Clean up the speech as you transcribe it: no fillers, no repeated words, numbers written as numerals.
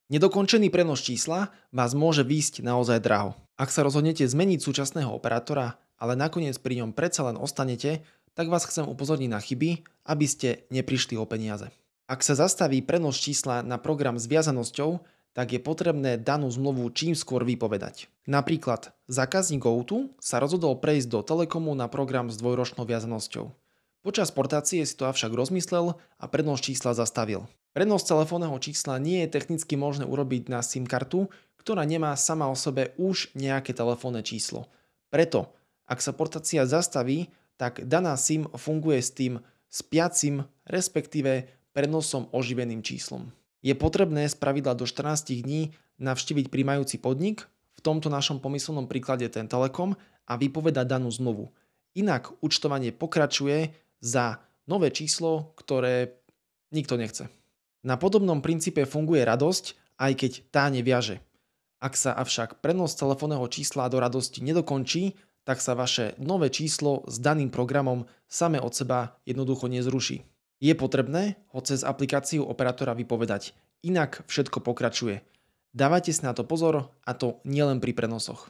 Nedokončený prenos čísla vás môže výjsť naozaj draho. Ak sa rozhodnete zmeniť súčasného operátora, ale nakoniec pri ňom predsa len ostanete, tak vás chcem upozorniť na chyby, aby ste neprišli o peniaze. Ak sa zastaví prenos čísla na program s viazanosťou, tak je potrebné danú zmluvu čím skôr vypovedať. Napríklad, zákazník GoTo sa rozhodol prejsť do Telekomu na program s dvojročnou viazanosťou. Počas portácie si to avšak rozmyslel a prenos čísla zastavil. Prenos telefónneho čísla nie je technicky možné urobiť na SIM kartu, ktorá nemá sama o sebe už nejaké telefónne číslo. Preto, ak sa portácia zastaví, tak daná SIM funguje s tým spiacim, respektíve prenosom oživeným číslom. Je potrebné spravidla do 14 dní navštíviť príjmajúci podnik, v tomto našom pomyselnom príklade ten Telekom, a vypovedať danú zmluvu. Inak účtovanie pokračuje za nové číslo, ktoré nikto nechce. Na podobnom princípe funguje radosť, aj keď tá neviaže. Ak sa avšak prenos telefónneho čísla do radosti nedokončí, tak sa vaše nové číslo s daným programom same od seba jednoducho nezruší. Je potrebné ho cez aplikáciu operátora vypovedať, inak všetko pokračuje. Dávajte si na to pozor, a to nielen pri prenosoch.